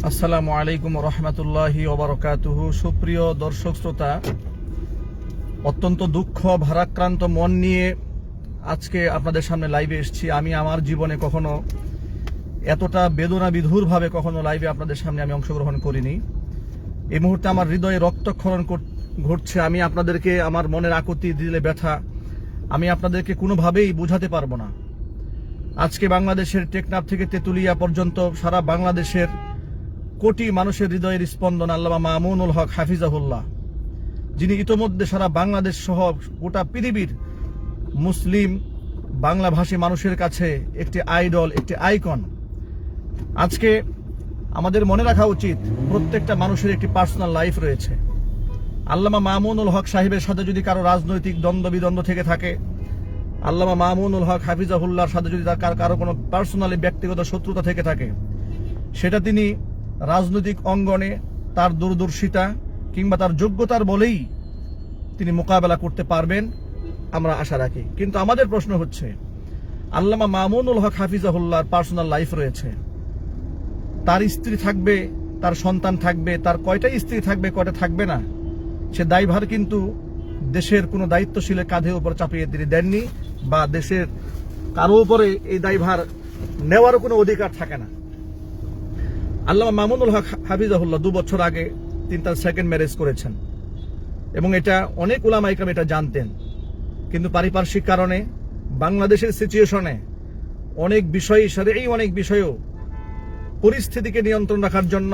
আসসালামু আলাইকুম রহমতুল্লাহি ওয়া বারাকাতুহু। সুপ্রিয় দর্শক শ্রোতা, অত্যন্ত দুঃখ ভারাক্রান্ত মন নিয়ে আজকে আপনাদের সামনে লাইভে এসেছি। আমি আমার জীবনে কখনো এতটা বেদনা বিধুরভাবে কখনো লাইভে আপনাদের সামনে আমি অংশগ্রহণ করিনি। এই মুহূর্তে আমার হৃদয়ে রক্তক্ষরণ ঘটছে। আমি আপনাদেরকে আমার মনের আকুতি দিলে ব্যথা আমি আপনাদেরকে কোনোভাবেই বোঝাতে পারবো না। আজকে বাংলাদেশের টেকনাফ থেকে তেতুলিয়া পর্যন্ত সারা বাংলাদেশের কোটি মানুষের হৃদয়ের স্পন্দন আল্লামা মামুনুল হক হাফিজাহুল্লাহ, যিনি ইতোমধ্যে সারা বাংলাদেশ সহ গোটা পৃথিবীর মুসলিম বাংলাভাষী মানুষের কাছে একটি আইডল, একটি আইকন। আজকে আমাদের মনে রাখা উচিত প্রত্যেকটা মানুষের একটি পার্সোনাল লাইফ রয়েছে। আল্লামা মামুনুল হক সাহেবের সাথে যদি কারো রাজনৈতিক দ্বন্দ্ব বিদ্বন্দ্ব থেকে থাকে, আল্লামা মামুনুল হক হাফিজাহুল্লাহর সাথে যদি তার কারো কোনো পার্সোনালি ব্যক্তিগত শত্রুতা থেকে থাকে, সেটা তিনি রাজনৈতিক অঙ্গনে তার দূরদর্শিতা কিংবা তার যোগ্যতার বলেই তিনি মোকাবেলা করতে পারবেন, আমরা আশা রাখি। কিন্তু আমাদের প্রশ্ন হচ্ছে, আল্লামা মামুনুল হক হাফিজাহুল্লাহর পার্সোনাল লাইফ রয়েছে, তার স্ত্রী থাকবে, তার সন্তান থাকবে, তার কয়টা স্ত্রী থাকবে, কয়টা থাকবে না, সে দায়ভার কিন্তু দেশের কোনো দায়িত্বশীলের কাঁধের উপর চাপিয়ে তিনি দেননি, বা দেশের কারো উপরে এই দায়ভার নেওয়ারও কোনো অধিকার থাকে না। আল্লামা মামুনুল হক হাফিজাহুল্লাহ 2 বছর আগে তিনি তার সেকেন্ড ম্যারেজ করেছেন, এবং এটা অনেক উলামা ইকরাম এটা জানতেন, কিন্তু পারিপার্শ্বিক কারণে বাংলাদেশের সিচুয়েশনে অনেক বিষয়, এই অনেক বিষয়েও পরিস্থিতিকে নিয়ন্ত্রণ রাখার জন্য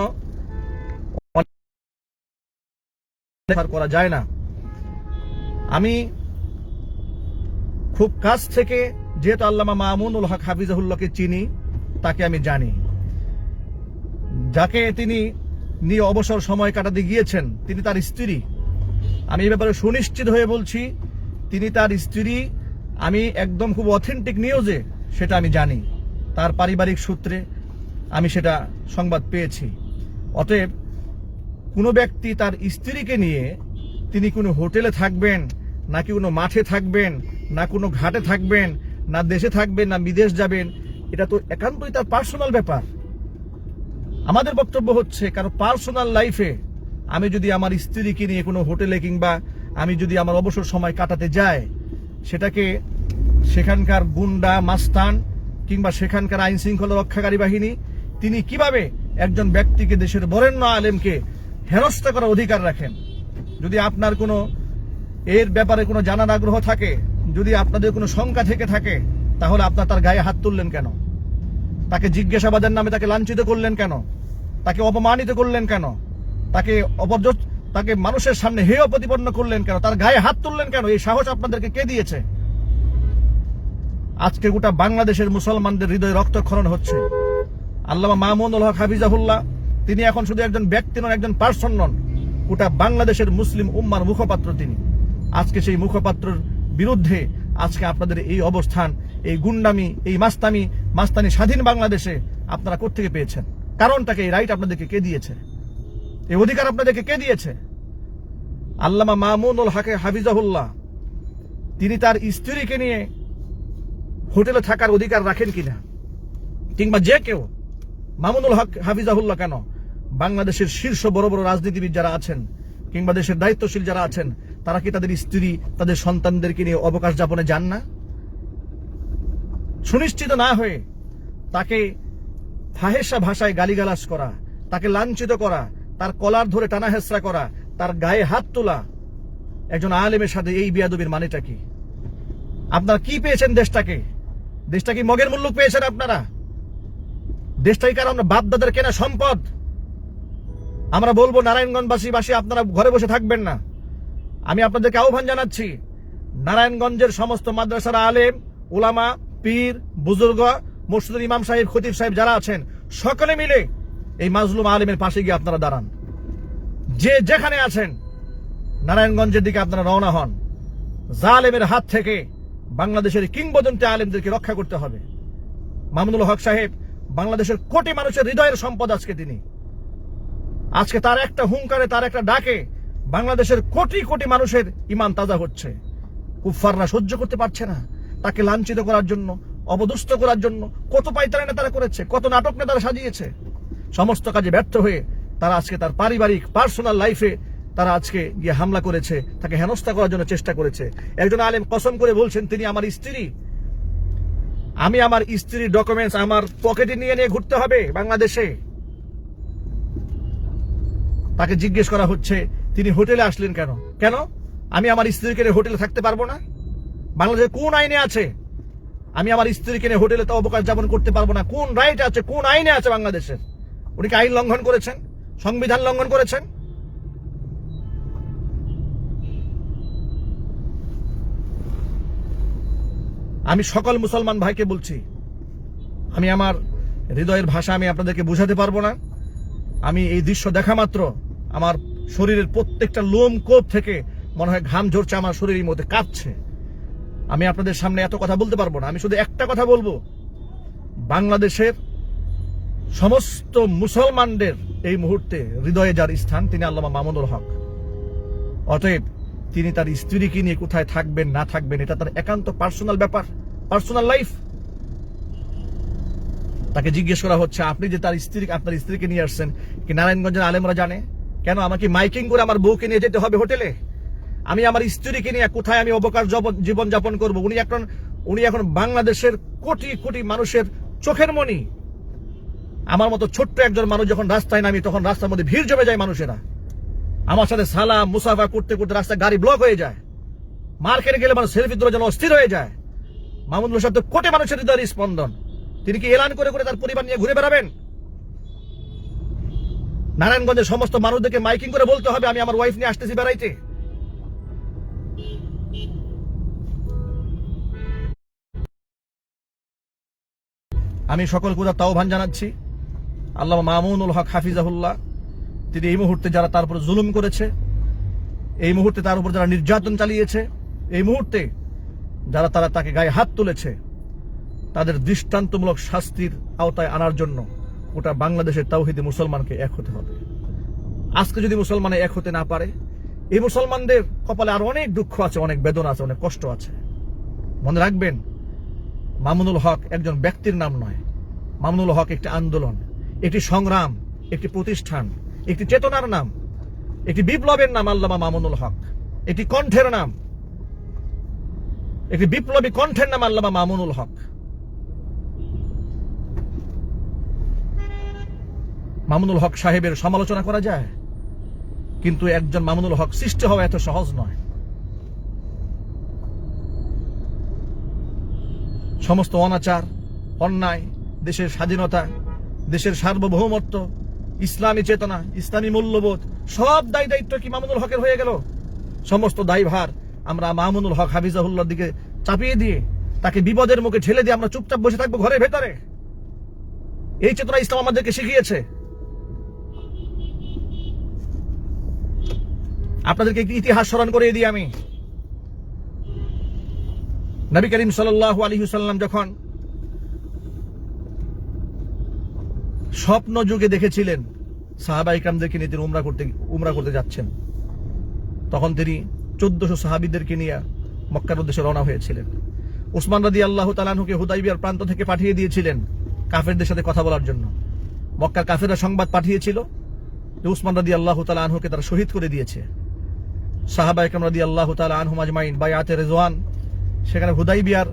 করা যায় না। আমি খুব কাছ থেকে যেহেতু আল্লামা মামুনুল হক হাফিজাহুল্লাহকে চিনি, তাকে আমি জানি, যাকে তিনি নিয়ে অবসর সময় কাটাতে গিয়েছেন তিনি তার স্ত্রী। আমি এই ব্যাপারে সুনিশ্চিত হয়ে বলছি, তিনি তার স্ত্রী। আমি একদম খুব অথেন্টিক নিউজে সেটা আমি জানি, তার পারিবারিক সূত্রে আমি সেটা সংবাদ পেয়েছি। অতএব কোনো ব্যক্তি তার স্ত্রীকে নিয়ে তিনি কোনো হোটেলে থাকবেন, নাকি কোনো মাঠে থাকবেন, না কোনো ঘাটে থাকবেন, না দেশে থাকবেন, না বিদেশ যাবেন, এটা তো একান্তই তার পার্সোনাল ব্যাপার। আমাদের বক্তব্য হচ্ছে, কারো পার্সোনাল লাইফে আমি যদি আমার স্ত্রীকে নিয়ে কোনো হোটেলে কিংবা আমি যদি আমার অবসর সময় কাটাতে যাই, সেটাকে সেখানকার গুন্ডা মাস্তান কিংবা সেখানকার আইন শৃঙ্খলা রক্ষাকারী বাহিনী তিনি কিভাবে একজন ব্যক্তিকে, দেশের বরেণ্য আলেমকে হেনস্থা করার অধিকার রাখেন? যদি আপনার কোনো এর ব্যাপারে কোনো জানার আগ্রহ থাকে, যদি আপনাদের কোনো শঙ্কা থেকে থাকে, তাহলে আপনার তার গায়ে হাত তুললেন কেন? তাকে জিজ্ঞাসাবাদের নামে তাকে লাঞ্ছিত করলেন কেন? তাকে অপমানিত করলেন কেন? তাকে মানুষের সামনে হেয় প্রতিপন্ন করলেন কেন? তার গায়ে হাত তুললেন কেন? এই সাহস আপনাদেরকে কে দিয়েছে? আজকে গোটা বাংলাদেশের মুসলমানদের হৃদয়ে রক্তক্ষরণ হচ্ছে। আল্লামা মামুনুল হক হাফিজাহুল্লাহ তিনি এখন শুধু একজন ব্যক্তি নন, একজন পার্সন নন, গোটা বাংলাদেশের মুসলিম উম্মার মুখপাত্র তিনি। আজকে সেই মুখপাত্রের বিরুদ্ধে আজকে আপনাদের এই অবস্থান, এই গুন্ডামি, এই মাস্তানি স্বাধীন বাংলাদেশে আপনারা কোত্থেকে পেয়েছেন? কারণটাকে, এই রাইট আপনাদেরকে কে দিয়েছে? এই অধিকার আপনাদেরকে কে দিয়েছে? আল্লামা মামুনুল হক হাফিজাহুল্লাহ তিনি তার স্ত্রীকে নিয়ে হোটেলে থাকার অধিকার রাখেন কিনা? কিংবা যে কেউ, মামুনুল হক হাফিজাহুল্লাহ কেন, বাংলাদেশের শীর্ষ বড় বড় রাজনীতিবিদ যারা আছেন কিংবা দেশের দায়িত্বশীল যারা আছেন, তারা কি তাদের স্ত্রী, তাদের সন্তানদেরকে নিয়ে অবকাশ যাপনে যান না? সুনিশ্চিত না হয়ে তাকে ফাহেসা ভাষায় গালিগালাজ করা, তাকে লাঞ্ছিত করা, তার কলার ধরে টানা হেসরা করা, তার গায়ে হাত তোলা একজন আলেমের সাথে এই বেয়াদবির মানেটা কি? আপনারা কি পেয়েছেন দেশটাকে? দেশটা কি মগের মুল্লুক পেয়েছেন আপনারা? দেশটাই কারণ বাপ দাদার কেনা সম্পদ। আমরা বলবো নারায়ণগঞ্জবাসী আপনারা ঘরে বসে থাকবেন না। আমি আপনাদেরকে আহ্বান জানাচ্ছি, নারায়ণগঞ্জের সমস্ত মাদ্রাসার আলেম, উলামা, পীর, বুজুর্গ, মসজিদের ইমাম সাহেব, খতিব সাহেব যারা আছেন, সকলে মিলে এই মাজলুম আলেমের পাশে গিয়ে আপনারা দাঁড়ান। যে যেখানে আছেন নারায়ণগঞ্জের দিকে আপনারা রওনা হন। জালেমের হাত থেকে বাংলাদেশের কিংবদন্তি আলেমদেরকে রক্ষা করতে হবে। মামুনুল হক সাহেব বাংলাদেশের কোটি মানুষের হৃদয়ের সম্পদ। আজকে তার একটা হুঙ্কারে, তার একটা ডাকে বাংলাদেশের কোটি কোটি মানুষের ঈমান তাজা হচ্ছে। কুফফাররা সহ্য করতে পারছে না। তাকে লাঞ্ছিত করার জন্য, অপদস্থ করার জন্য কত পায়তারা নেতারা করেছে, কত নাটক নেতারা সাজিয়েছে। সমস্ত কাজে ব্যর্থ হয়ে তারা আজকে তার পারিবারিক পার্সোনাল লাইফে তারা আজকে গিয়ে হামলা করেছে, তাকে হেনস্থা করার জন্য চেষ্টা করেছে। একজন আলেম কসম করে বলছেন তিনি আমার স্ত্রী, আমি আমার স্ত্রীর ডকুমেন্টস আমার পকেটে নিয়ে নিয়ে ঘুরতে হবে বাংলাদেশে। তাকে জিজ্ঞেস করা হচ্ছে তিনি হোটেলে আসলেন কেন? কেন আমি আমার স্ত্রীকে নিয়ে হোটেলে থাকতে পারবো না? বাংলাদেশে কোন আইনে আছে আমি আমার স্ত্রীকে নিয়ে হোটেলে তো অবকাশ যাপন করতে পারবো না? কোন রাইট আছে, কোন আইনে আছে বাংলাদেশের? উনি কি আইন লঙ্ঘন করেছেন? সংবিধান লঙ্ঘন করেছেন? আমি সকল মুসলমান ভাইকে বলছি, আমি আমার হৃদয়ের ভাষা আমি আপনাদেরকে বুঝাতে পারবো না। আমি এই দৃশ্য দেখা মাত্র আমার শরীরের প্রত্যেকটা লোম কোপ থেকে মনে হয় ঘাম ঝরছে, আমার শরীরের মধ্যে কাঁপছে। আমি আপনাদের সামনে এত কথা বলতে পারবো না। আমি শুধু একটা কথা বলবো, বাংলাদেশের সমস্ত মুসলমানদের এই মুহূর্তে হৃদয়ে যার স্থান তিনি আল্লামা মামুনুল হক। অতএব তিনি তার স্ত্রীকে নিয়ে কোথায় থাকবেন না থাকবেন এটা তার একান্ত পার্সোনাল ব্যাপার, পার্সোনাল লাইফ। তাকে জিজ্ঞেস করা হচ্ছে আপনি যে তার আপনার স্ত্রীকে নিয়ে আসছেন কি নারায়ণগঞ্জের আলেমরা জানে? কেন আমাকে মাইকিং করে আমার বউকে নিয়ে যেতে হবে হোটেলে? আমি আমার স্ত্রীকে নিয়ে কোথায় আমি অবকাশ জীবন যাপন করবো? উনি এখন বাংলাদেশের কোটি কোটি মানুষের চোখের মণি। আমার মতো ছোট্ট একজন মানুষ যখন রাস্তায় নামি তখন রাস্তার মধ্যে ভিড় জমে যায় মানুষেরা। আমার সাথে সালাম মুসাফা করতে করতে রাস্তায় গাড়ি ব্লক হয়ে যায়। মার্কেটে গেলে মানুষ সেলফি তোলার জন্য অস্থির হয়ে যায়। মামুনুল সাহেব তো কোটি মানুষের হৃদয়ের স্পন্দন। তিনি কি এলান করে করে তার পরিবার নিয়ে ঘুরে বেড়াবেন? নারায়ণগঞ্জের সমস্ত মানুষদেরকে মাইকিং করে বলতে হবে আমি আমার ওয়াইফ নিয়ে আসতেছি বেড়াইতে? আমি সকল কুদা আহ্বান জানাচ্ছি, আল্লামা মামুনুল হক হাফিজাহুল্লাহ তিনি এই মুহূর্তে যারা তার উপর জুলুম করেছে, এই মুহূর্তে তার উপর যারা নির্যাতন চালিয়েছে, এই মুহূর্তে যারা তাকে গায়ে হাত তুলেছে, তাদের দৃষ্টান্তমূলক শাস্তির আওতায় আনার জন্য গোটা বাংলাদেশের তাওহীদি মুসলমানকে এক হতে হবে। আজকে যদি মুসলমানে এক হতে না পারে, এই মুসলমানদের কপালে আর অনেক দুঃখ আছে, অনেক বেদনা আছে, অনেক কষ্ট আছে। মনে রাখবেন, মামুনুল হক একজন ব্যক্তির নাম নয়। মামুনুল হক একটি আন্দোলন, একটি সংগ্রাম, একটি প্রতিষ্ঠান, একটি চেতনার নাম, একটি বিপ্লবের নাম আল্লামা মামুনুল হক। একটি কণ্ঠের নাম, একটি বিপ্লবী কণ্ঠের নাম আল্লামা মামুনুল হক। মামুনুল হক সাহেবের সমালোচনা করা যায়, কিন্তু একজন মামুনুল হক সৃষ্টি হওয়া এত সহজ নয়। সমস্ত অনাচার, অন্যায়, দেশের স্বাধীনতা, দেশের সার্বভৌমত্ব, ইসলামী চেতনা, ইসলামী মূল্যবোধ সব দায়িত্ব কি মামুনুল হকের হয়ে গেল? সমস্ত দায়ভার আমরা মামুনুল হক হাফিজাহুল্লাহর দিকে চাপিয়ে দিয়ে তাকে বিপদের মুখে ঠেলে দিয়ে আমরা চুপচাপ বসে থাকবো ঘরের ভেতরে? এই চেতনা ইসলাম আমাদেরকে শিখিয়েছে। আপনাদেরকে একটি ইতিহাস স্মরণ করিয়ে দিই আমি। নবী করিম সাল্লাল্লাহু আলাইহি ওয়াসাল্লাম যখন স্বপ্ন যুগে দেখেছিলেন সাহাবা ইকরামদেরকে নিয়ে তিনি উমরা করতে যাচ্ছেন, তখন তিনি 1400 সাহাবীদেরকে নিয়ে মক্কার উদ্দেশ্যে রওনা হয়েছিলেন। উসমান রাদিয়াল্লাহু তাআলা আনহুকে হুদাইবিয়ার প্রান্ত থেকে পাঠিয়ে দিয়েছিলেন কাফেরদের সাথে কথা বলার জন্য। মক্কার কাফেররা সংবাদ পাঠিয়েছিল যে উসমান রাদিয়াল্লাহু তাআলা আনহুকে তারা শহীদ করে দিয়েছে। সাহাবা ইকরাম রাদিয়াল্লাহু তাআলা আনহুম আজমাইন বায়াতে রিজওয়ান সেখানে হুদাইবিয়ার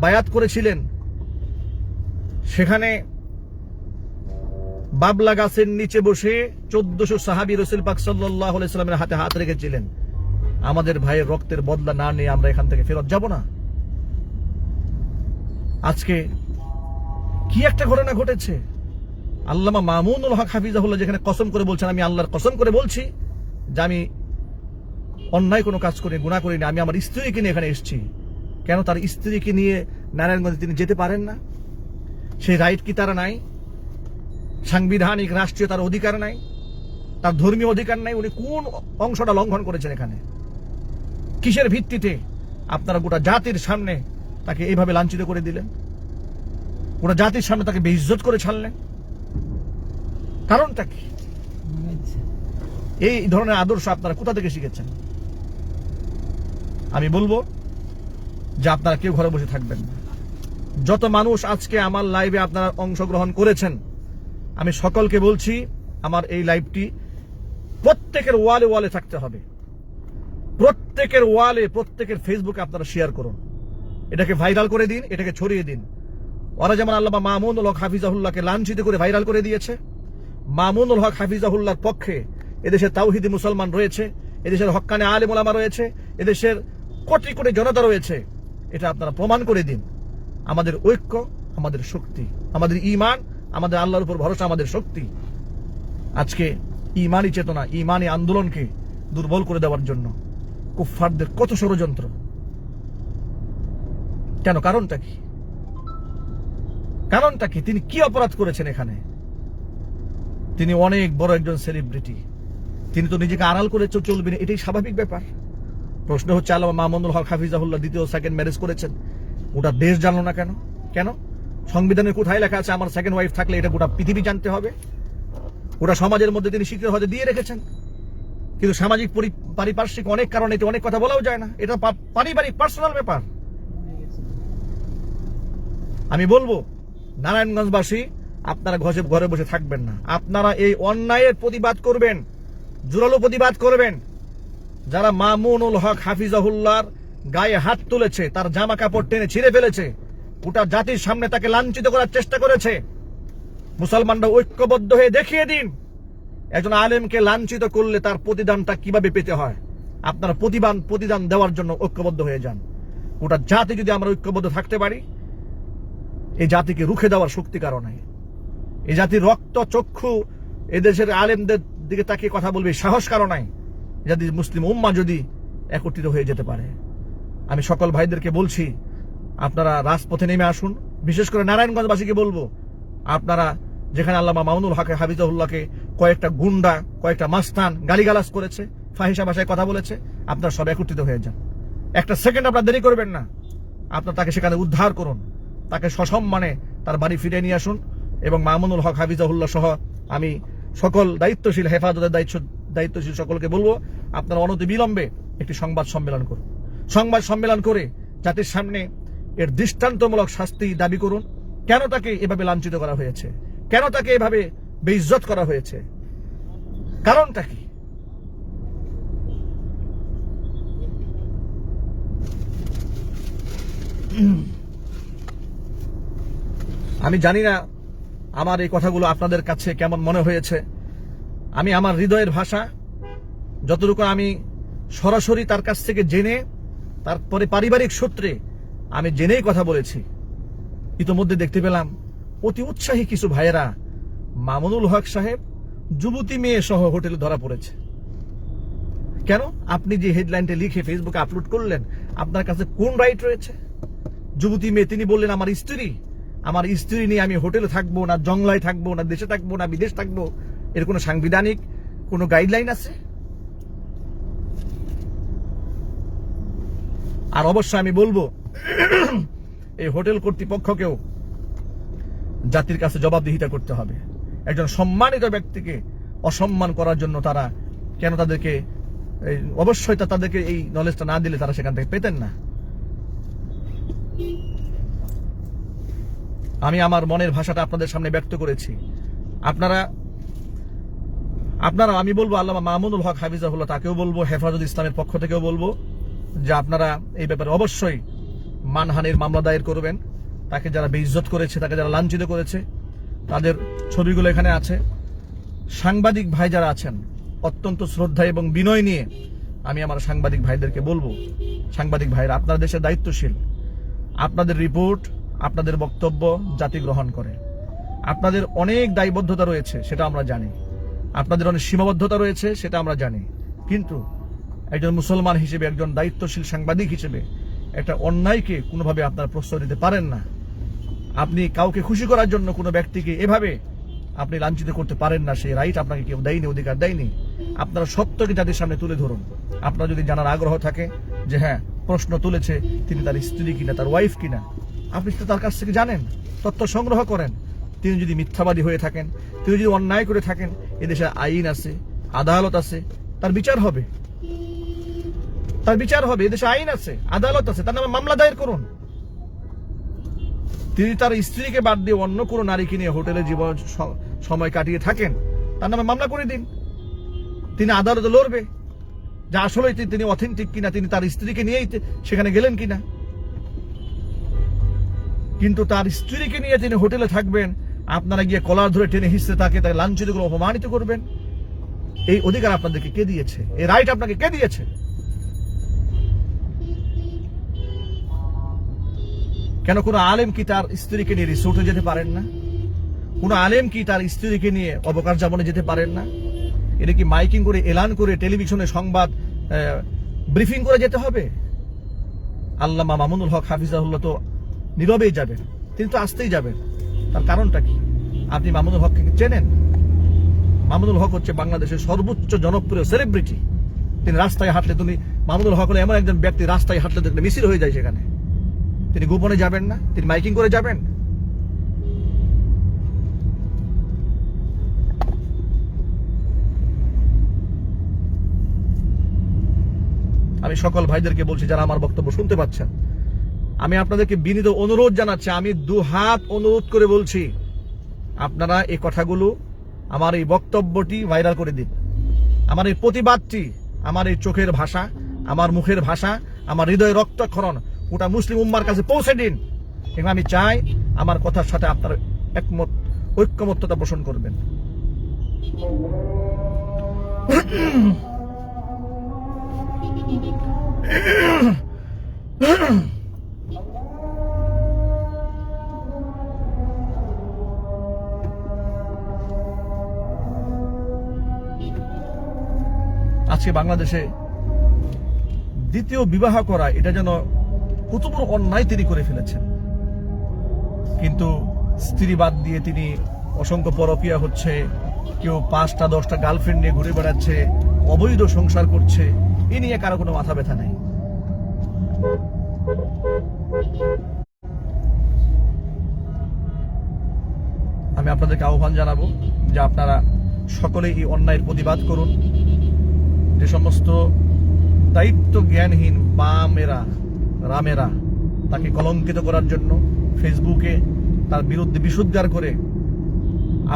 বায়াত করেছিলেন। সেখানে বাবলা গাছের নিচে বসে 1400 সাহাবী রাসূল পাক সাল্লাল্লাহু আলাইহি সাল্লামের হাতে হাত রেখেছিলেন, আমাদের ভাইয়ের রক্তের বদলা না নিয়ে আমরা এখান থেকে ফেরত যাব না। আজকে কি একটা ঘটনা ঘটেছে, আল্লামা মামুনুল হক হাফিজাহুল্লাহ যেখানে কসম করে বলছেন, আমি আল্লাহর কসম করে বলছি যে আমি অন্যায় কোনো কাজ করি, গুনাহ করি না, আমি আমার স্ত্রীকে নিয়ে এখানে এসেছি। কেন তার স্ত্রীকে নিয়ে নারায়ণগঞ্জে তিনি যেতে পারেন না? সেই রাইট কি তারা নাই? সাংবিধানিক রাষ্ট্রীয় তার অধিকার নাই? তার ধর্মীয় অধিকার নাই? উনি কোন অংশটা লঙ্ঘন করেছেন এখানে? কিসের ভিত্তিতে আপনারা গোটা জাতির সামনে তাকে এইভাবে লাঞ্ছিত করে দিলেন? গোটা জাতির সামনে তাকে বেইজ্জত করে ছাড়লেন? কারণটা কি? এই ধরনের আদর্শ আপনারা কোথা থেকে শিখেছেন? আমি বলবো যে আপনারা কেউ ঘরে বসে থাকবেন না। যত মানুষ আজকে আমার লাইভে আপনারা অংশগ্রহণ করেছেন, আমি সকলকে বলছি আমার এই লাইভটি প্রত্যেকের ওয়ালে ওয়ালে থাকতে হবে। প্রত্যেকের ওয়ালে, প্রত্যেকের ফেসবুকে আপনারা শেয়ার করুন, এটাকে ভাইরাল করে দিন, এটাকে ছড়িয়ে দিন। ওরা যেমন আল্লামা মামুনুল হক হাফিজাহুল্লাহকে লাঞ্ছিত করে ভাইরাল করে দিয়েছে, মামুনুল হক হাফিজাহুল্লাহর পক্ষে এদেশের তাওহিদি মুসলমান রয়েছে, এদেশের হক্কানে আলেম ওলামা রয়েছে, এদেশের কোটি কোটি জনতা রয়েছে। এটা আপনারা প্রমাণ করে দিন। আমাদের ঐক্য আমাদের শক্তি, আমাদের ঈমান, আমাদের আল্লাহর উপর ভরসা আমাদের শক্তি। আজকে ঈমানি চেতনা, ঈমানি আন্দোলনকে দুর্বল করে দেওয়ার জন্য কুফফারদের কত ষড়যন্ত্র। কেন? কারণটা কি? কারণটা কি? তিনি কি অপরাধ করেছেন এখানে? তিনি অনেক বড় একজন সেলিব্রিটি, তিনি তো নিজেকে আড়াল করে চলবেন, এটাই স্বাভাবিক ব্যাপার। প্রশ্ন হচ্ছে আল্লামা মামুনুল হক হাফিজাহুল্লাহ দ্বিতীয় সেকেন্ড ম্যারেজ করেছেন, গোটা দেশ জানলো না কেন? কেন? সংবিধানের কোথায় লেখা আছে আমার সেকেন্ড ওয়াইফ থাকলে এটা গোটা পৃথিবী জানতে হবে? গোটা সমাজের মধ্যে তিনি স্বীকৃতি হয়তো দিয়ে রেখেছেন, কিন্তু সামাজিক পারিপার্শ্বিক অনেক কারণে এটা অনেক কথা বলাও যায় না, এটা পারিবারিক পার্সোনাল ব্যাপার। আমি বলবো নারায়ণগঞ্জবাসী, আপনারা ঘরে বসে থাকবেন না, আপনারা এই অন্যায়ের প্রতিবাদ করবেন, জোরালো প্রতিবাদ করবেন। যারা মামুনুল হক হাফিজাহুল্লাহর গায়ে হাত তুলেছে, তার জামা কাপড় টেনে ছিঁড়ে ফেলেছে, গোটা জাতির সামনে তাকে লাঞ্ছিত করার চেষ্টা করেছে, মুসলমানরা ঐক্যবদ্ধ হয়ে দেখিয়ে দিন একজন আলেমকে লাঞ্ছিত করলে তার প্রতিদানটা কিভাবে পেতে হয়। আপনারা প্রতিদান দেওয়ার জন্য ঐক্যবদ্ধ হয়ে যান। গোটা জাতি যদি আমরা ঐক্যবদ্ধ থাকতে পারি, এই জাতিকে রুখে দেওয়ার শক্তি কারণে, এই জাতির রক্ত চক্ষু এদেশের আলেমদের দিকে তাকিয়ে কথা বলবে সাহস কারণে, যদি মুসলিম উম্মাহ যদি একত্রিত হয়ে যেতে পারে। আমি সকল ভাইদেরকে বলছি, আপনারা রাজপথে নেমে আসুন। বিশেষ করে নারায়ণগঞ্জবাসীকে বলবো, আপনারা যেখানে আল্লামা মামুনুল হক হাফিজাহুল্লাহকে কয়েকটা গুন্ডা, কয়েকটা মাস্তান গালিগালাজ করেছে, ফাহিশা ভাষায় কথা বলেছে, আপনারা সব একত্রিত হয়ে যান। একটা সেকেন্ড আপনারা দেরি করবেন না, আপনারা তাকে সেখানে উদ্ধার করুন, তাকে সসম্মানে তার বাড়ি ফিরে নিয়ে আসুন। এবং মামুনুল হক হাফিজাহুল্লাহ সহ আমি সকল দায়িত্বশীল, হেফাজতের দায়িত্বশীল সকলকে বলবো, আপনারা অনতিবিলম্বে একটি সংবাদ সম্মেলন করুন। সংবাদ সম্মেলন করে জাতির সামনে এর দৃষ্টান্তমূলক শাস্তি দাবি করুন। কেন তাকে এভাবে লাঞ্ছিত করা হয়েছে? কেন তাকে এভাবে বেইজ্জত করা হয়েছে? কারণটা কি? আমি জানি না আমার এই কথাগুলো আপনাদের কাছে কেমন মনে হয়েছে। আমি আমার হৃদয়ের ভাষা যতটুকু আমি সরাসরি তার কাছ থেকে জেনে, তারপরে পারিবারিক সূত্রে আমি জেনেই কথা বলেছি, ইতোমধ্যে দেখতে পেলাম অতি উৎসাহী কিছু ভাইয়েরা মামুনুল হক সাহেব যুবতী মেয়ে সহ হোটেলে ধরা পড়েছে। কেন? আপনি যে হেডলাইনটা লিখে ফেসবুকে আপলোড করলেন, আপনার কাছে কোন রাইট রয়েছে? যুবতী মেয়ে, তিনি বললেন আমার স্ত্রী নিয়ে আমি হোটেলে থাকবো না, জংলায় থাকবো না, দেশে থাকবো না, বিদেশ থাকবো, এর কোনো সাংবিধানিক কোনো গাইডলাইন আছে? আর অবশ্যই আমি বলবো এই হোটেল কর্তৃপক্ষকেও জাতির কাছে জবাবদিহিতা করতে হবে। একজন সম্মানিত ব্যক্তিকে অসম্মান করার জন্য তারা কেন তাদেরকে, অবশ্যই তাদেরকে এই নলেজটা না দিলে তারা সেখান থেকে পেতেন না। আমি আমার মনের ভাষাটা আপনাদের সামনে ব্যক্ত করেছি। আপনারা আমি বলবো আল্লামা মামুনুল হক হাফিজাহুল্লাহ তাকেও বলবো, হেফাজত ইসলামের পক্ষ থেকেও বলবো যে আপনারা এই ব্যাপারে অবশ্যই মানহানির মামলা দায়ের করবেন। তাকে যারা বেইজ্জত করেছে, তাকে যারা লাঞ্ছিত করেছে, তাদের ছবিগুলো এখানে আছে। সাংবাদিক ভাই যারা আছেন, অত্যন্ত শ্রদ্ধা এবং বিনয় নিয়ে আমি আমার সাংবাদিক ভাইদেরকে বলবো, সাংবাদিক ভাইরা আপনারা দেশের দায়িত্বশীল, আপনাদের রিপোর্ট, আপনাদের বক্তব্য জাতি গ্রহণ করে। আপনাদের অনেক দায়বদ্ধতা রয়েছে, সেটা আমরা জানি। আপনাদের অনেক সীমাবদ্ধতা রয়েছে, সেটা আমরা জানি। কিন্তু একজন মুসলমান হিসেবে, একজন দায়িত্বশীল সাংবাদিক হিসেবে একটা অন্যায়কে কোনোভাবে আপনারা প্রশ্রয় দিতে পারেন না। আপনি কাউকে খুশি করার জন্য কোনো ব্যক্তিকে এভাবে আপনি লাঞ্ছিত করতে পারেন না। সেই রাইট আপনাকে কেউ দেয়নি, অধিকার দেয়নি। আপনারা সত্যকে জাতির সামনে তুলে ধরুন। আপনার যদি জানার আগ্রহ থাকে যে হ্যাঁ, প্রশ্ন তুলেছে তিনি তার স্ত্রী কিনা, তার ওয়াইফ কিনা, আপনি তো তার কাছ থেকে জানেন, তথ্য সংগ্রহ করেন। তিনি যদি মিথ্যাবাদী হয়ে থাকেন, তিনি যদি অন্যায় করে থাকেন, এদেশে আইন আছে, আদালত আছে, তার বিচার হবে। তার বিচার হবে। এদেশে আইন আছে, আদালত আছে, তার নামে মামলা দায়ের করুন। তিনি তার স্ত্রীকে বাদ দিয়ে অন্য কোনো নারীকে নিয়ে হোটেলে জীবন সময় কাটিয়ে থাকেন, তার নামে মামলা করে দিন। তিনি আদালতে লড়বে যে আসলে তিনি অথেন্টিক কিনা, তিনি তার স্ত্রীকে নিয়েই সেখানে গেলেন কিনা। কিন্তু তার স্ত্রীকে নিয়ে তিনি হোটেলে থাকবেন, আপনারা গিয়ে কলার ধরে টেনে হিসেবে তাকে লাঞ্ছিত করে অপমানিত করবেন। এই অধিকার আপনাদেরকে কে দিয়েছে? এই রাইট আপনাকে কে দিয়েছে? কেন কোনো আলেম কি তার স্ত্রীকে নিয়ে রিসোর্টে যেতে পারেন না? কোন আলেম কি তার স্ত্রীকে নিয়ে অবকাশ যাপনে যেতে পারেন না? এটা কি মাইকিং করে, এলান করে, টেলিভিশনে সংবাদ ব্রিফিং করে যেতে হবে? আল্লামা মামুনুল হক হাফিজাহুল্লাহ তো নীরবেই যাবেন, তিনি তো আসতেই যাবেন। তার কারণটা কি? আপনি মামুনুল হককে চেনেন? মামুনুল হক হচ্ছে বাংলাদেশের সর্বোচ্চ জনপ্রিয় সেলিব্রিটি। তিনি রাস্তায় হাঁটলে, তুমি মামুনুল হক হলে এমন একজন ব্যক্তি, রাস্তায় হাঁটলে দেখলে মিছিল হয়ে যায় সেখানে। তিনি গোপনে যাবেন না? তিনি মাইকিং করে যাবেন? আমি সকল ভাইদেরকে বলছি যারা আমার বক্তব্য শুনতে পাচ্ছেন, আমি আপনাদেরকে বিনীত অনুরোধ জানাচ্ছি, আমি দুহাত অনুরোধ করে বলছি, আপনারা এই কথাগুলো, আমার এই বক্তব্যটি ভাইরাল করে দিন। আমার এই প্রতিবাদটি, আমার এই চোখের ভাষা, আমার মুখের ভাষা, আমার হৃদয়ের রক্তক্ষরণ গোটা মুসলিম উম্মার কাছে পৌঁছে দিন। এবং আমি চাই আমার কথার সাথে আপনারা একমত, ঐক্যমত্যতা পোষণ করবেন। আজকে বাংলাদেশে দ্বিতীয় বিবাহ করা, এটা যেন কত বড় অন্যায় তিনি করে ফেলেছেন। কিন্তু স্ত্রী বাদ দিয়ে তিনি অসংখ্য পরকীয়া হচ্ছে, কেউ 5টা 10টা গার্লফ্রেন্ড নিয়ে ঘুরে বেড়াচ্ছে, অবৈধ সংসার করছে, এ নিয়ে কারো কোনো মাথা ব্যথা নেই। আমি আপনাদেরকে আহ্বান জানাবো যে আপনারা সকলে এই অন্যায়ের প্রতিবাদ করুন। যে সমস্ত দায়িত্ব জ্ঞানহীন বামেরা, রামেরা তাকে কলঙ্কিত করার জন্য ফেসবুকে তার বিরুদ্ধে বিশুদ্ধার করে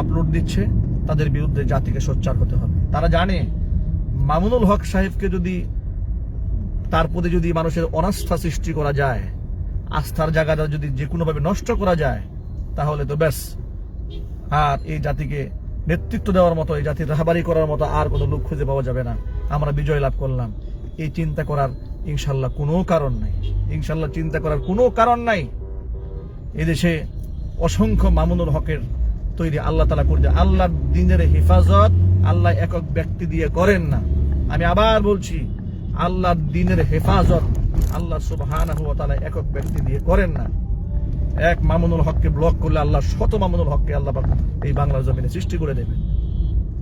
আপলোড দিচ্ছে, তাদের বিরুদ্ধে জাতিকে সোচ্চার হতে হবে। তারা জানে মামুনুল হক সাহেবকে যদি, তার প্রতি যদি মানুষের অনাস্থা সৃষ্টি করা যায়, আস্থার জায়গাটা যদি যে কোনোভাবে নষ্ট করা যায়, তাহলে তো ব্যাস, আর এই জাতিকে নেতৃত্ব দেওয়ার মতো, এই জাতির রাহবারি করার মতো আর কোনো লোক খুঁজে পাওয়া যাবে না। আমরা বিজয় লাভ করলাম, এই চিন্তা করার ইনশাল্লাহ কোনো কারণ নাই। ইনশাল্লাহ চিন্তা করার কোনো কারণ নাই। এদেশে অসংখ্য মামুনুল হকের তৈরি আল্লাহ তাআলা করে দেয়। আল্লাহর দ্বীনের হেফাজত আল্লাহ একক ব্যক্তি দিয়ে করেন না। আমি আবার বলছি, আল্লাহর দ্বীনের হেফাজত আল্লাহ সুবহানাহু ওয়া তাআলা একক ব্যক্তি দিয়ে করেন না। এক মামুনুল হককে ব্লক করলে আল্লাহ শত মামুনুল হককে আল্লাহ এই বাংলার জমিনে সৃষ্টি করে দেবে,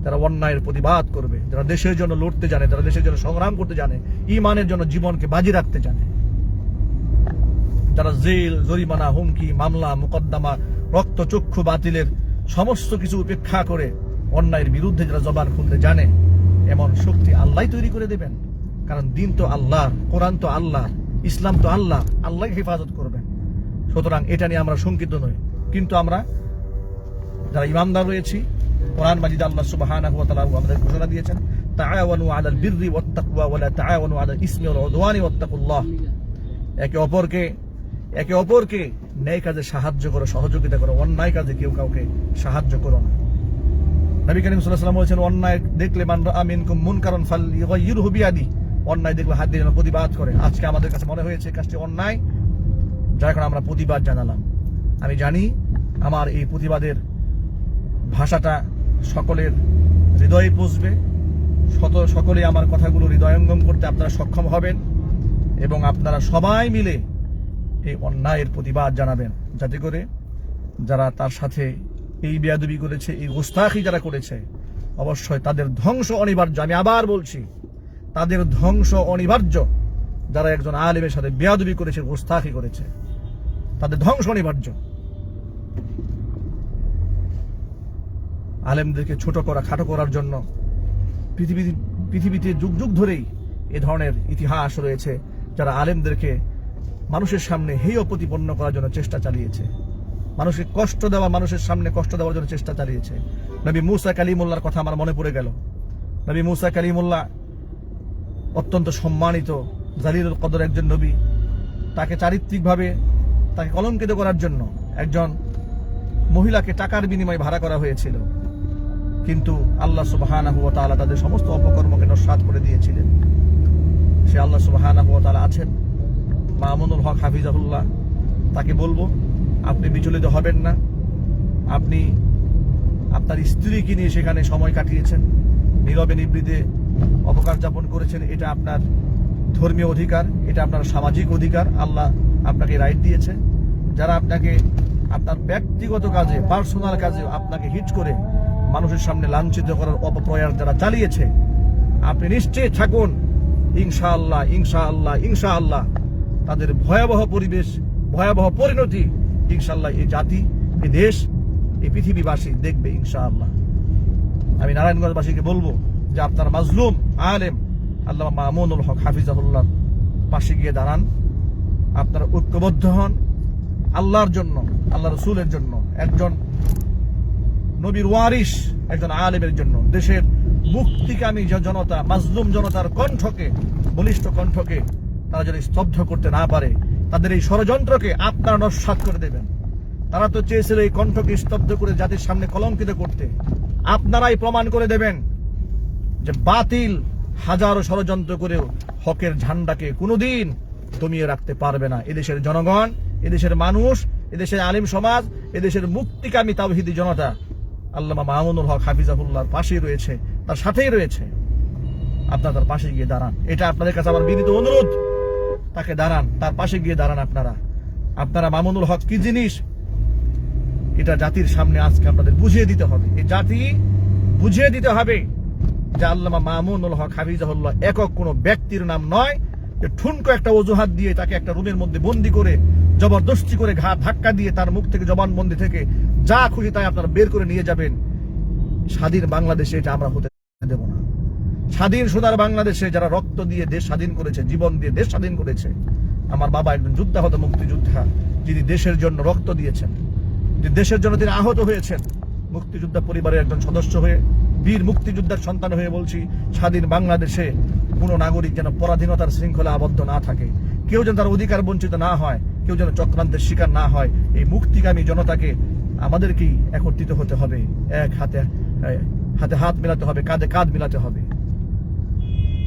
যারা অন্যায়ের প্রতিবাদ করবে, যারা দেশের জন্য লড়তে জানে, যারা দেশের জন্য সংগ্রাম করতে জানে, ঈমানের জন্য জীবনকে বাজি রাখতে জানে, যারা জেল, জরিমানা, হুমকি, মামলা, মোকদ্দমা, রক্তচক্ষু বাতিলের সমস্ত কিছু উপেক্ষা করে অন্যায়ের বিরুদ্ধে যারা জবান খুলতে জানে, এমন শক্তি আল্লাহ তৈরি করে দেবেন। কারণ দিন তো আল্লাহর, কোরআন তো আল্লাহ, ইসলাম তো আল্লাহ, আল্লাহ হেফাজত করবেন। সুতরাং এটা নিয়ে আমরা শঙ্কিত নই। কিন্তু আমরা যারা ইমানদার রয়েছি, কোরআন মাজিদে আল্লাহ সুবহানাহু ওয়া তাআলা আমাদের ঘোষণা দিয়েছেন, তাআওয়ানু আলাল বিররি ওয়াত তাকওয়া ওয়া লা তাআওয়ানু আলাল ইসমি ওয়াল উদওয়ানি ওয়াত্তাকুল্লাহ। একে অপরকে ন্যায় কাজে সাহায্য করো, সহযোগিতা করো, অন্যায় কাজে কেউ কাউকে সাহায্য করো না। নবী করিম সাল্লাল্লাহু আলাইহি ওয়াসাল্লাম বলেছেন, অন্যায় দেখলে মান রাআ মিনকুম মুনকারান ফালইউগাইয়িরহু বিয়াদি, অন্যায় দেখলে হাত দিয়ে প্রতিবাদ করে। আজকে আমাদের কাছে মনে হয়েছে কাজটি অন্যায়, যার কারণে আমরা প্রতিবাদ জানালাম। আমি জানি আমার এই প্রতিবাদের ভাষাটা সকলের হৃদয়ে পৌঁছবে, সকলে আমার কথাগুলো হৃদয়ঙ্গম করতে আপনারা সক্ষম হবেন এবং আপনারা সবাই মিলে এই অন্যায়ের প্রতিবাদ জানাবেন, যাতে করে যারা তার সাথে এই বেয়াদবি করেছে, এই গোস্তাখি যারা করেছে, অবশ্যই তাদের ধ্বংস অনিবার্য। আমি আবার বলছি, তাদের ধ্বংস অনিবার্য। যারা একজন আলেমের সাথে বেয়াদবি করেছে, গোস্তাখি করেছে, তাদের ধ্বংস অনিবার্য। আলেমদেরকে ছোট করা, খাটো করার জন্য পৃথিবীতে যুগ যুগ ধরেই এ ধরনের ইতিহাস রয়েছে, যারা আলেমদেরকে মানুষের সামনে হেয় প্রতিপন্ন করার জন্য চেষ্টা চালিয়েছে, মানুষকে কষ্ট দেওয়া, মানুষের সামনে কষ্ট দেওয়ার জন্য চেষ্টা চালিয়েছে। নবী মুসা কালিমুল্লাহর কথা আমার মনে পড়ে গেল। নবী মুসা কালিমুল্লাহ অত্যন্ত সম্মানিত জালিলুল কদর একজন নবী। তাকে চারিত্রিকভাবে তাকে কলঙ্কিত করার জন্য একজন মহিলাকে টাকার বিনিময়ে ভাড়া করা হয়েছিল, কিন্তু আল্লাহ সুবহানাহু ওয়া তাআলা তাদের সমস্ত অপকর্মকে নস্যাৎ করে দিয়েছিলেন। সে আল্লাহ সুবহানাহু ওয়া তাআলা আছেন। মামুনুল হক হাফিজাহুল্লাহ, তাকে বলবো, আপনি বিচলিত হবেন না। আপনি আপনার স্ত্রীকে নিয়ে সেখানে সময় কাটিয়েছেন, নীরবে নিবৃতে অবকাশ যাপন করেছেন। এটা আপনার ধর্মীয় অধিকার, এটা আপনার সামাজিক অধিকার। আল্লাহ আপনাকে রাইট দিয়েছে। যারা আপনাকে আপনার ব্যক্তিগত কাজে, পার্সোনাল কাজে আপনাকে হিট করে মানুষের সামনে লাঞ্ছিত করার অপপ্রয়াস যারা চালিয়েছে, আপনি নিশ্চয়ই থাকুন, ইনশাআল্লাহ ইনশাআল্লাহ ইনশাআল্লাহ তাদের ভয়াবহ পরিবেশ, ভয়াবহ পরিণতি ইনশাআল্লাহ এই জাতি, এই দেশ, এই পৃথিবীবাসী দেখবে ইনশাআল্লাহ। আমি নারায়ণগঞ্জবাসীকে বলবো যে আপনার মাজলুম আলেম আল্লামা মামুনুল হক হাফিজাহুল্লাহ পাশে গিয়ে দাঁড়ান, আপনারা ঐক্যবদ্ধ হন আল্লাহর জন্য, আল্লাহ রসুলের জন্য, একজন নবীর ওয়ারিস, একজন আলেমের জন্য। দেশের মুক্তিকামী জনতা, মাজলুম জনতার কণ্ঠকে, বলিষ্ঠ কণ্ঠকে তারা যদি স্তব্ধ করতে না পারে, তাদের এই ষড়যন্ত্রকে আপনারা নস্যাৎ করে দেবেন। তারা তো চেয়েছিল এই কণ্ঠকে স্তব্ধ করে জাতির সামনে কলঙ্কিত করতে। আপনারাই প্রমাণ করে দেবেন যে বাতিল হাজারো ষড়যন্ত্র করেও হকের ঝান্ডাকে কোনোদিন দমিয়ে রাখতে পারবে না। এদেশের জনগণ, এদেশের মানুষ, এদেশের আলিম সমাজ, এদেশের মুক্তিকামী তাওহীদি জনতা আল্লামা মামুনুল হক হাফিজাহুল্লাহর পাশেই রয়েছে, তার সাথেই রয়েছে। আপনারা তার পাশে গিয়ে দাঁড়ান, এটা আপনাদের কাছে আমার বিনীত অনুরোধ। তাকে দাঁড়ান, তার পাশে গিয়ে দাঁড়ান। আপনারা মামুনুল হক কি জিনিস, এটা জাতির সামনে আজকে আপনাদের বুঝিয়ে দিতে হবে। এই জাতি বুঝিয়ে দিতে হবে যে আল্লামা মামুনুল হক হাফিজাহুল্লাহ একক কোনো ব্যক্তির নাম নয়, যে ঠুনকো একটা অজুহাত দিয়ে তাকে একটা রুমের মধ্যে বন্দি করে জবরদস্তি করে ধাক্কা দিয়ে তার মুখ থেকে, জবানবন্দি থেকে যা খুশি তাই আপনারা বের করে নিয়ে যাবেন। স্বাধীন বাংলাদেশে এটা আমরা হতে দেব না। স্বাধীন সোনার বাংলাদেশে যারা রক্ত দিয়ে দেশ স্বাধীন করেছে, জীবন দিয়ে দেশ স্বাধীন করেছে, আমার বাবা একজন যোদ্ধাহত মুক্তিযোদ্ধা, যিনি দেশের জন্য রক্ত দিয়েছেন, যে দেশের জন্য তিনি আহত হয়েছেন, মুক্তিযোদ্ধা পরিবারের একজন সদস্য হয়ে, বীর মুক্তিযোদ্ধার সন্তান হয়ে বলছি, স্বাধীন বাংলাদেশে কোনো নাগরিক যেন পরাধীনতার শৃঙ্খলা আবদ্ধ না থাকে, কেউ যেন তার অধিকার বঞ্চিত না হয়, কেউ যেন চক্রান্তের শিকার না হয়। এই মুক্তিগামী জনতাকে আমাদেরকেই একত্রিত হতে হবে, এক হাতে হাতে হাত মেলাতে হবে, কাঁধে কাঁধ মেলাতে হবে।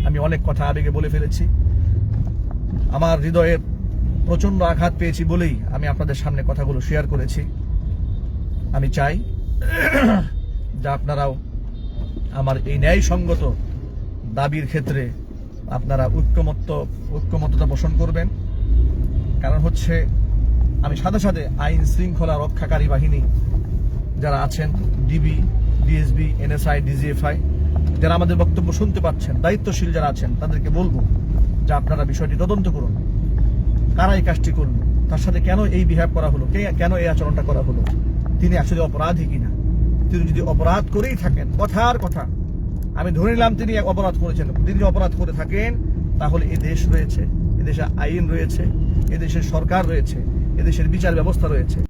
আমি অনেক কথা আবেগে বলে ফেলেছি, আমার হৃদয়ের প্রচন্ড আঘাত পেয়েছি বলেই আমি আপনাদের সামনে কথাগুলো শেয়ার করেছি। আমি চাই যে আপনারাও আমার এই ন্যায়সঙ্গত দাবির ক্ষেত্রে আপনারা ঐক্যমত্যতা পোষণ করবেন। কারণ হচ্ছে, আমি সাথে সাথে আইন শৃঙ্খলা রক্ষাকারী বাহিনী যারা আছেন, ডিবি, ডিএসবি, এনএসআই, ডিজিএফআই, যারা আমাদের বক্তব্য শুনতে পাচ্ছেন, দায়িত্বশীল যারা আছেন, তাদেরকে বলবো যে আপনারা বিষয়টি তদন্ত করুন। কারা এই কাজটি করলো, তার সাথে কেন এই বিহেভ করা হলো, কেন এই আচরণটা করা হলো, তিনি আসলে অপরাধী কিনা। তিনি যদি অপরাধ করেই থাকেন, কথার কথা আমি ধরে নিলাম তিনি অপরাধ করেছেন, তিনি অপরাধ করে থাকেন, তাহলে এই দেশ রয়েছে, এদেশে আইন রয়েছে, এদেশের সরকার রয়েছে, এদেশের বিচার ব্যবস্থা রয়েছে।